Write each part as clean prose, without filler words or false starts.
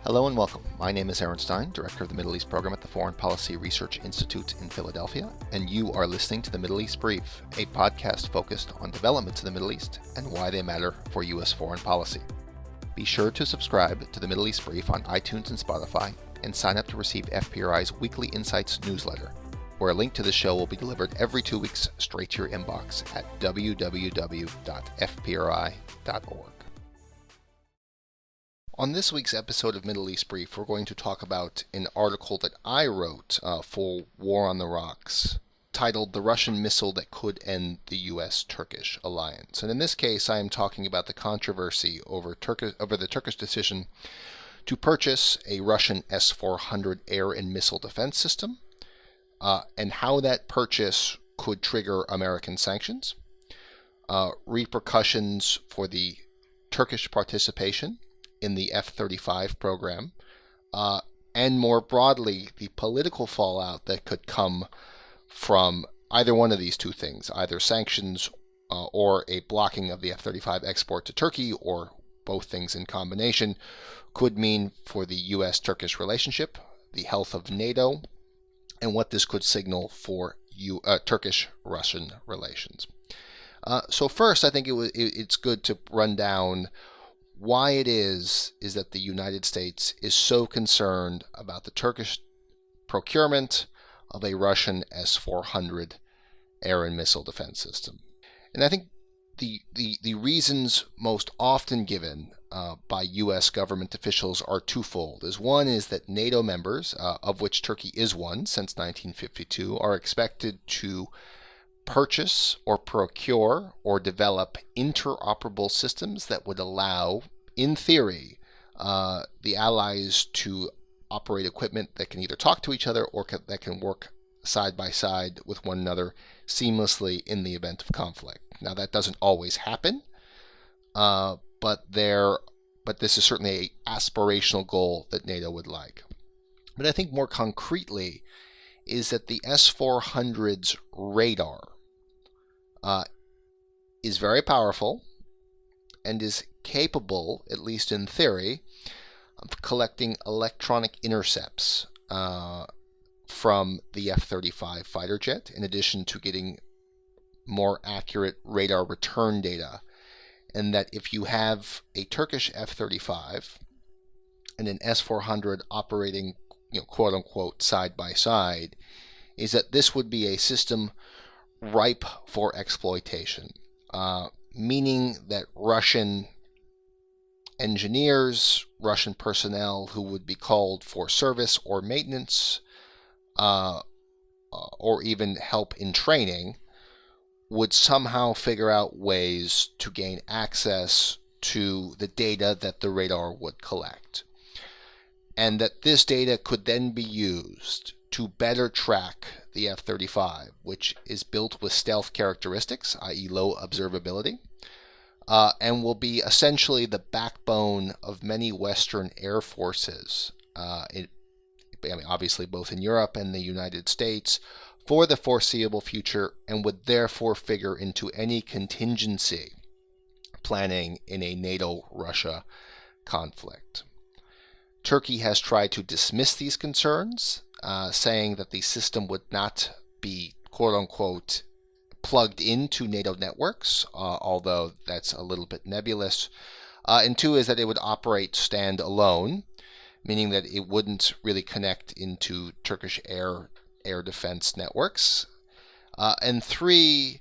Hello and welcome. My name is Aaron Stein, Director of the Middle East Program at the Foreign Policy Research Institute in Philadelphia, and you are listening to the Middle East Brief, a podcast focused on developments in the Middle East and why they matter for U.S. foreign policy. Be sure to subscribe to the Middle East Brief on iTunes and Spotify, and sign up to receive FPRI's Weekly Insights newsletter, where a link to the show will be delivered every 2 weeks straight to your inbox at www.fpri.org. On this week's episode of Middle East Brief, we're going to talk about an article that I wrote for War on the Rocks, titled The Russian Missile That Could End the U.S.-Turkish Alliance. And in this case, I am talking about the controversy over the Turkish decision to purchase a Russian S-400 air and missile defense system, and how that purchase could trigger American sanctions, repercussions for the Turkish participation in the F-35 program, and more broadly, the political fallout that could come from either one of these two things, either sanctions or a blocking of the F-35 export to Turkey, or both things in combination, could mean for the U.S.-Turkish relationship, the health of NATO, and what this could signal for Turkish-Russian relations. So first, I think it's good to run down why it is that the United States is so concerned about the Turkish procurement of a Russian S-400 air and missile defense system. And I think the reasons most often given by U.S. government officials are twofold. One is that NATO members, of which Turkey is one since 1952, are expected to purchase or procure or develop interoperable systems that would allow, in theory, the allies to operate equipment that can either talk to each other or that can work side by side with one another seamlessly in the event of conflict. Now, that doesn't always happen, but this is certainly an aspirational goal that NATO would like. But I think more concretely is that the S-400's radar is very powerful and is capable, at least in theory, of collecting electronic intercepts from the F-35 fighter jet, in addition to getting more accurate radar return data. And that if you have a Turkish F-35 and an S-400 operating, quote-unquote, side by side, is that this would be a system ripe for exploitation, meaning that Russian engineers, Russian personnel who would be called for service or maintenance, or even help in training, would somehow figure out ways to gain access to the data that the radar would collect. And that this data could then be used to better track the F-35, which is built with stealth characteristics, i.e. low observability, and will be essentially the backbone of many Western air forces, obviously both in Europe and the United States, for the foreseeable future, and would therefore figure into any contingency planning in a NATO-Russia conflict. Turkey has tried to dismiss these concerns, saying that the system would not be, quote-unquote, plugged into NATO networks, although that's a little bit nebulous. And two is that it would operate stand-alone, meaning that it wouldn't really connect into Turkish air defense networks. And three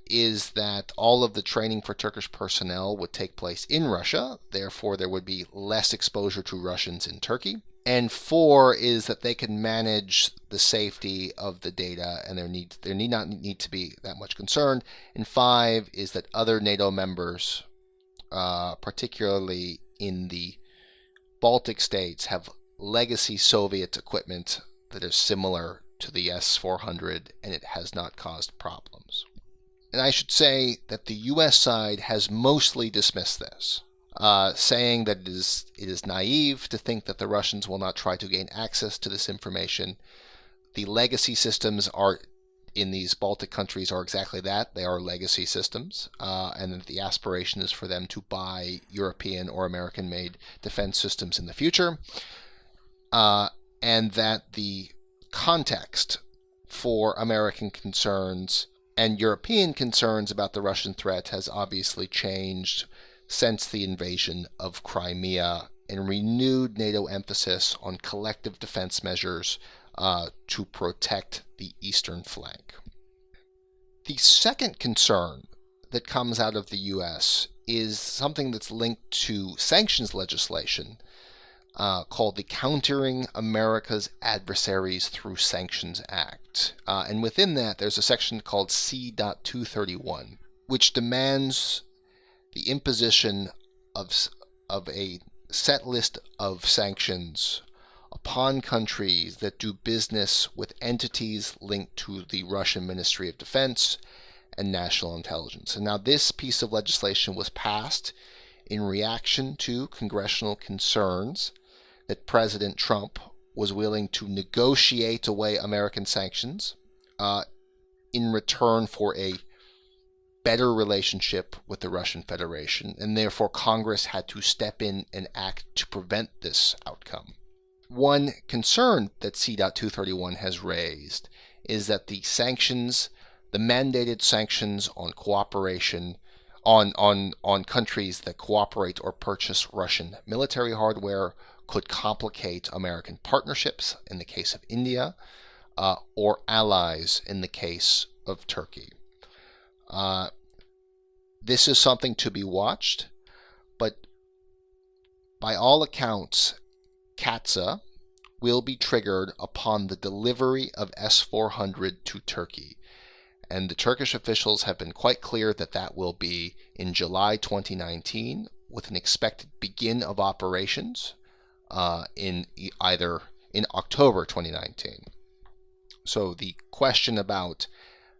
is that all of the training for Turkish personnel would take place in Russia, therefore there would be less exposure to Russians in Turkey. And four is that they can manage the safety of the data, and there need not to be that much concern. And five is that other NATO members, particularly in the Baltic states, have legacy Soviet equipment that is similar to the S-400, and it has not caused problems. And I should say that the U.S. side has mostly dismissed this, saying that it is naive to think that the Russians will not try to gain access to this information. The legacy systems are in these Baltic countries are exactly that. They are legacy systems, and that the aspiration is for them to buy European or American-made defense systems in the future, and that the context for American concerns and European concerns about the Russian threat has obviously changed since the invasion of Crimea and renewed NATO emphasis on collective defense measures to protect the eastern flank. The second concern that comes out of the U.S. is something that's linked to sanctions legislation called the Countering America's Adversaries Through Sanctions Act. And within that, there's a section called C.231, which demands the imposition of a set list of sanctions upon countries that do business with entities linked to the Russian Ministry of Defense and National Intelligence. And now this piece of legislation was passed in reaction to congressional concerns that President Trump was willing to negotiate away American sanctions in return for a better relationship with the Russian Federation, and therefore Congress had to step in and act to prevent this outcome. One concern that C.231 has raised is that the sanctions, the mandated sanctions on cooperation on countries that cooperate or purchase Russian military hardware could complicate American partnerships in the case of India, or allies in the case of Turkey. This is something to be watched, but by all accounts, CATSA will be triggered upon the delivery of S-400 to Turkey. And the Turkish officials have been quite clear that that will be in July 2019, with an expected begin of operations in October 2019. So the question about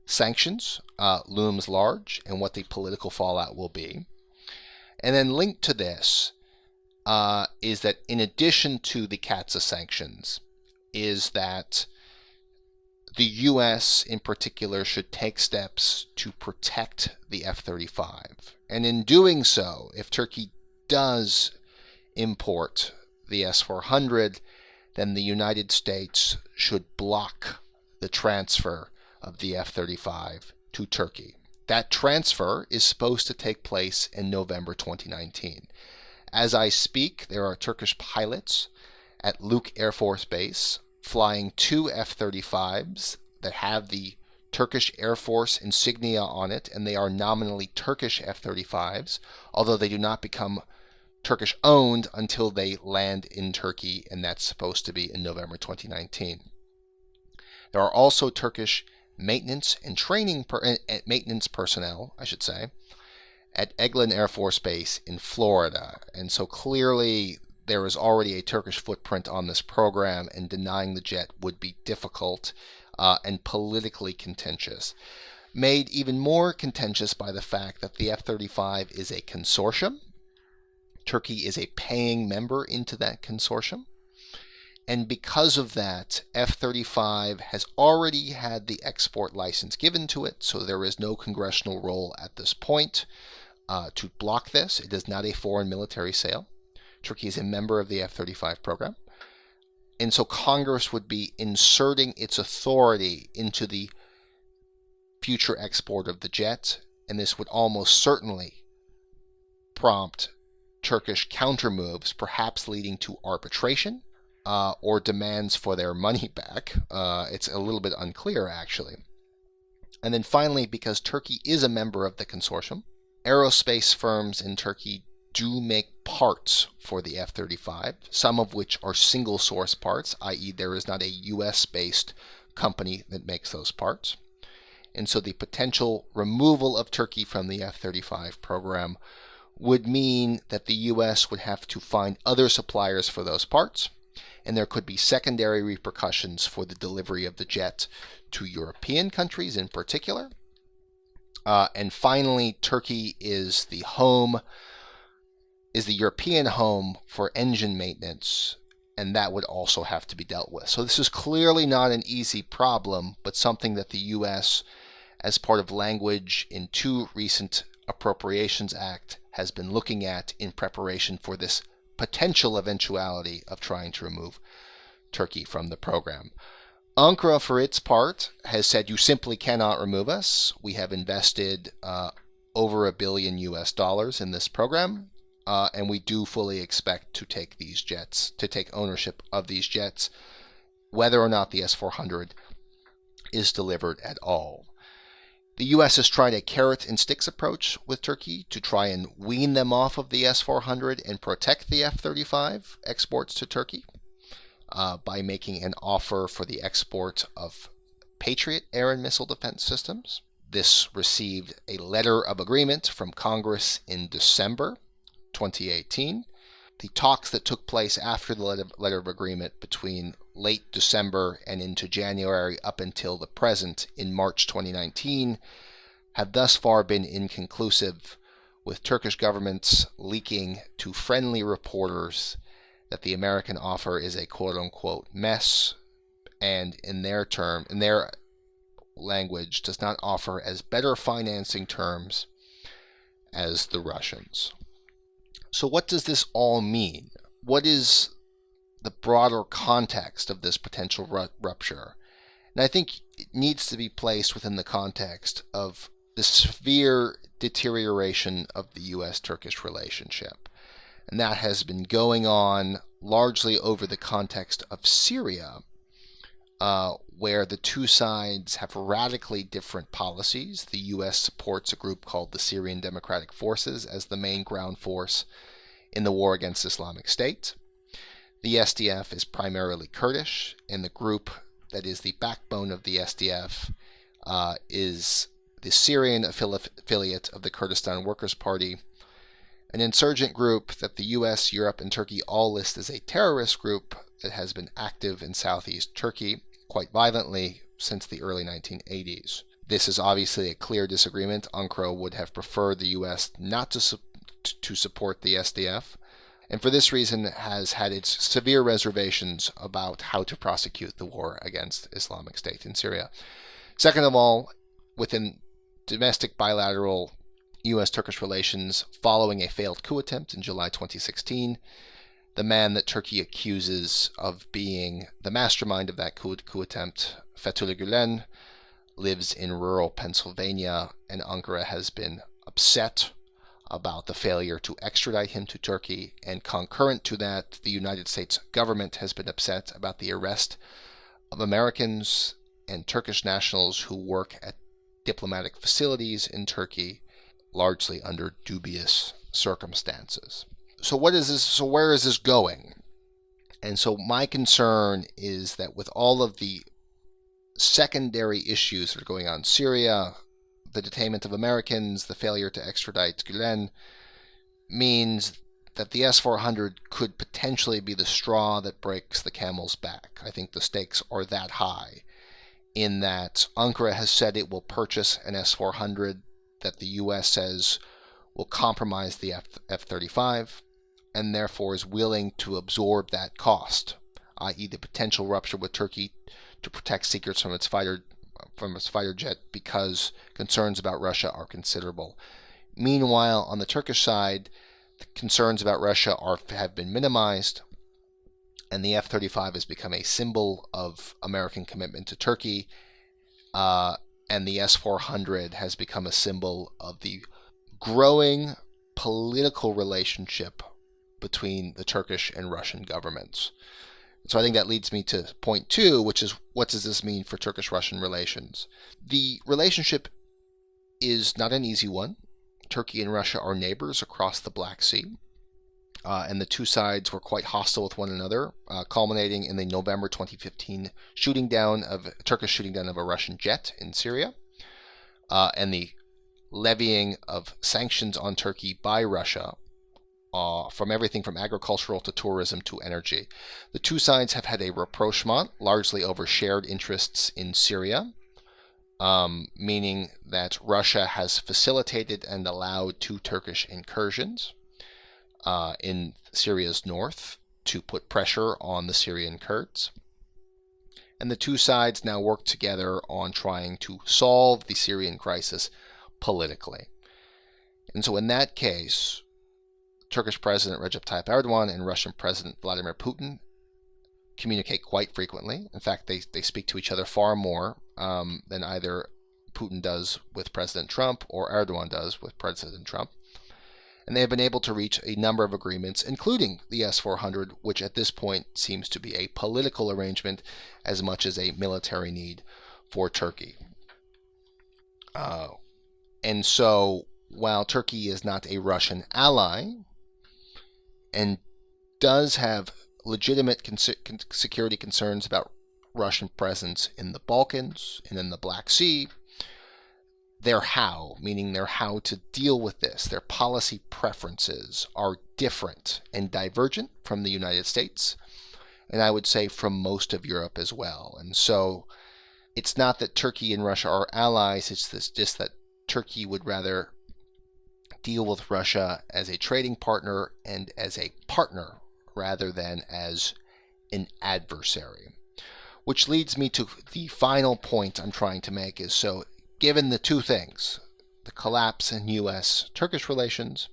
sanctions looms large, and what the political fallout will be. And then linked to this is that in addition to the CATSA sanctions, is that the U.S. in particular should take steps to protect the F-35. And in doing so, if Turkey does import the S-400, then the United States should block the transfer of the F-35 to Turkey. That transfer is supposed to take place in November 2019. As I speak, there are Turkish pilots at Luke Air Force Base flying 2 F-35s that have the Turkish Air Force insignia on it, and they are nominally Turkish F-35s, although they do not become Turkish owned until they land in Turkey, and that's supposed to be in November 2019. There are also Turkish maintenance and training maintenance personnel, I should say, at Eglin Air Force Base in Florida. And so clearly there is already a Turkish footprint on this program, and denying the jet would be difficult and politically contentious. Made even more contentious by the fact that the F-35 is a consortium. Turkey is a paying member into that consortium. And because of that, F-35 has already had the export license given to it, so there is no congressional role at this point to block this. It is not a foreign military sale. Turkey is a member of the F-35 program. And so Congress would be inserting its authority into the future export of the jet, and this would almost certainly prompt Turkish countermoves, perhaps leading to arbitration or demands for their money back. It's a little bit unclear, actually. And then finally, because Turkey is a member of the consortium, aerospace firms in Turkey do make parts for the F-35, some of which are single source parts, i.e. there is not a US-based company that makes those parts. And so the potential removal of Turkey from the F-35 program would mean that the US would have to find other suppliers for those parts, and there could be secondary repercussions for the delivery of the jet to European countries in particular. And finally, Turkey is the European home for engine maintenance, and that would also have to be dealt with. So this is clearly not an easy problem, but something that the U.S., as part of language in 2 recent Appropriations Act, has been looking at in preparation for this potential eventuality of trying to remove Turkey from the program. Ankara, for its part, has said you simply cannot remove us. We have invested over $1 billion in this program, and we do fully expect to take these jets, to take ownership of these jets, whether or not the S-400 is delivered at all. The U.S. has tried a carrot and sticks approach with Turkey to try and wean them off of the S-400 and protect the F-35 exports to Turkey by making an offer for the export of Patriot air and missile defense systems. This received a letter of agreement from Congress in December 2018. The talks that took place after the letter of agreement between late December and into January up until the present in March 2019 have thus far been inconclusive, with Turkish governments leaking to friendly reporters that the American offer is a quote-unquote mess, and in their language does not offer as better financing terms as the Russians. So what does this all mean? What is the broader context of this potential rupture? And I think it needs to be placed within the context of the severe deterioration of the U.S.-Turkish relationship. And that has been going on largely over the context of Syria, where the two sides have radically different policies. The U.S. supports a group called the Syrian Democratic Forces as the main ground force in the war against Islamic State. The SDF is primarily Kurdish, and the group that is the backbone of the SDF is the Syrian affiliate of the Kurdistan Workers' Party, an insurgent group that the U.S., Europe, and Turkey all list as a terrorist group that has been active in southeast Turkey quite violently since the early 1980s. This is obviously a clear disagreement. Ankara would have preferred the U.S. not to support the SDF, and for this reason has had its severe reservations about how to prosecute the war against Islamic State in Syria. Second of all, within domestic bilateral U.S.-Turkish relations following a failed coup attempt in July 2016, the man that Turkey accuses of being the mastermind of that coup attempt, Fethullah Gulen, lives in rural Pennsylvania, and Ankara has been upset about the failure to extradite him to Turkey, and concurrent to that, the United States government has been upset about the arrest of Americans and Turkish nationals who work at diplomatic facilities in Turkey, largely under dubious circumstances. So what is this? So where is this going? And so my concern is that with all of the secondary issues that are going on in Syria, the detainment of Americans, the failure to extradite Gulen, means that the S-400 could potentially be the straw that breaks the camel's back. I think the stakes are that high, in that Ankara has said it will purchase an S-400 that the U.S. says will compromise the F-35, and therefore is willing to absorb that cost, i.e. the potential rupture with Turkey to protect secrets from its fighter jet, because concerns about Russia are considerable. Meanwhile, on the Turkish side, the concerns about Russia have been minimized, and the F-35 has become a symbol of American commitment to Turkey, and the S-400 has become a symbol of the growing political relationship between the Turkish and Russian governments. So I think that leads me to point 2, which is, what does this mean for Turkish-Russian relations? The relationship is not an easy one. Turkey and Russia are neighbors across the Black Sea, and the two sides were quite hostile with one another, culminating in the November 2015 Turkish shooting down of a Russian jet in Syria, and the levying of sanctions on Turkey by Russia, from everything from agricultural to tourism to energy. The two sides have had a rapprochement, largely over shared interests in Syria, meaning that Russia has facilitated and allowed 2 Turkish incursions in Syria's north, to put pressure on the Syrian Kurds. And the two sides now work together on trying to solve the Syrian crisis politically. And so in that case, Turkish President Recep Tayyip Erdogan and Russian President Vladimir Putin communicate quite frequently. In fact, they speak to each other far more than either Putin does with President Trump or Erdogan does with President Trump. And they have been able to reach a number of agreements, including the S-400, which at this point seems to be a political arrangement as much as a military need for Turkey. And so, while Turkey is not a Russian ally and does have legitimate security concerns about Russian presence in the Balkans and in the Black Sea, their how, meaning their how to deal with this, their policy preferences are different and divergent from the United States, and I would say from most of Europe as well. And so it's not that Turkey and Russia are allies, it's just that Turkey would rather deal with Russia as a trading partner and as a partner rather than as an adversary. Which leads me to the final point I'm trying to make is, so given the two things, the collapse in U.S.-Turkish relations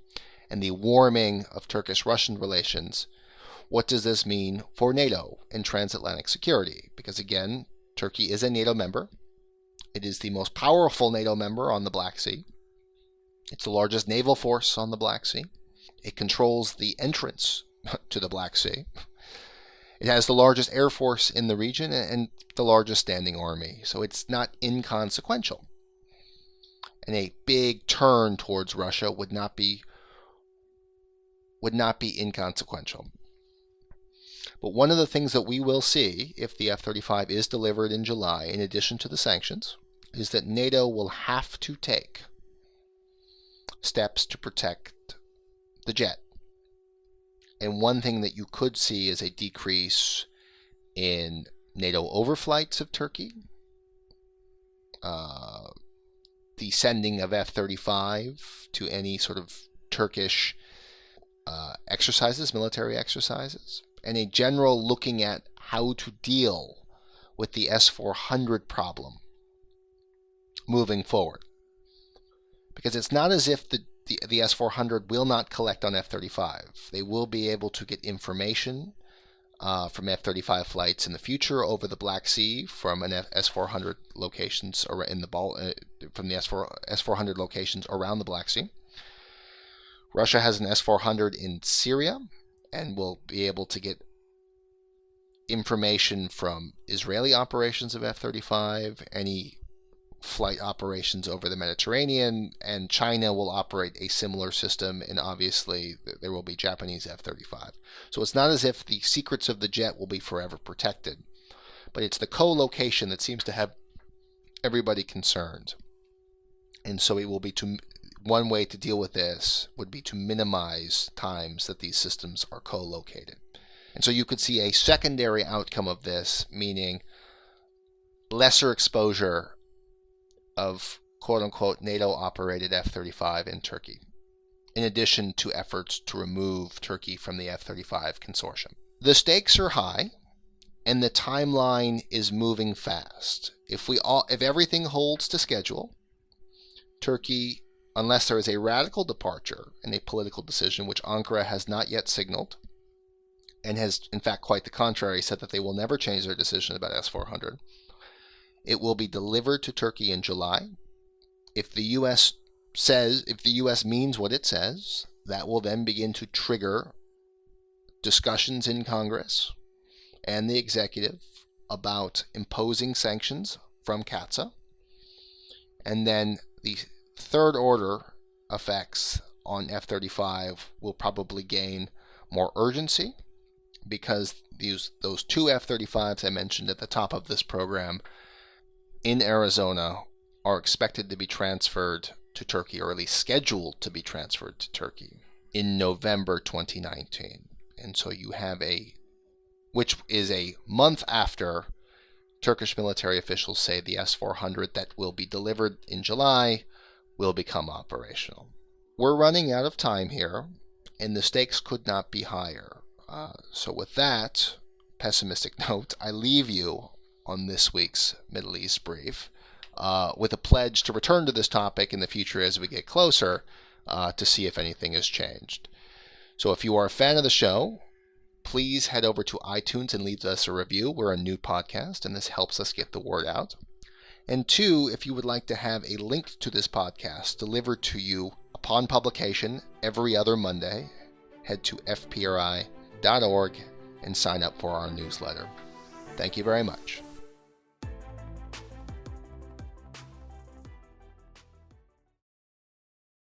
and the warming of Turkish-Russian relations, what does this mean for NATO and transatlantic security? Because again, Turkey is a NATO member. It is the most powerful NATO member on the Black Sea. It's the largest naval force on the Black Sea. It controls the entrance to the Black Sea. It has the largest air force in the region and the largest standing army. So it's not inconsequential. And a big turn towards Russia would not be inconsequential. But one of the things that we will see if the F-35 is delivered in July, in addition to the sanctions, is that NATO will have to take steps to protect the jet. And one thing that you could see is a decrease in NATO overflights of Turkey, the sending of F-35 to any sort of Turkish exercises, military exercises, and a general looking at how to deal with the S-400 problem moving forward. Because it's not as if the S-400 will not collect on F-35. They will be able to get information from F-35 flights in the future over the Black Sea from an S-400 locations in the from the S-400 locations around the Black Sea. Russia has an S-400 in Syria and will be able to get information from Israeli operations of F-35, any flight operations over the Mediterranean, and China will operate a similar system, and obviously there will be Japanese F-35. So it's not as if the secrets of the jet will be forever protected, but it's the co-location that seems to have everybody concerned. And so it will be one way to deal with this would be to minimize times that these systems are co-located. And so you could see a secondary outcome of this, meaning lesser exposure of quote-unquote NATO-operated F-35 in Turkey, in addition to efforts to remove Turkey from the F-35 consortium. The stakes are high, and the timeline is moving fast. If everything holds to schedule, Turkey, unless there is a radical departure in a political decision, which Ankara has not yet signaled, and has, in fact, quite the contrary, said that they will never change their decision about S-400, it will be delivered to Turkey in July. If the U.S. means what it says, that will then begin to trigger discussions in Congress and the executive about imposing sanctions from CAATSA. And then the third order effects on F-35 will probably gain more urgency because those two F-35s I mentioned at the top of this program in Arizona are expected to be transferred to Turkey, or at least scheduled to be transferred to Turkey in November 2019. And so you have which is a month after Turkish military officials say the S-400 that will be delivered in July will become operational. We're running out of time here, and the stakes could not be higher. So with that pessimistic note, I leave you on this week's Middle East Brief with a pledge to return to this topic in the future as we get closer to see if anything has changed. So if you are a fan of the show, please head over to iTunes and leave us a review. We're a new podcast, and this helps us get the word out. And two, if you would like to have a link to this podcast delivered to you upon publication every other Monday, head to fpri.org and sign up for our newsletter. Thank you very much.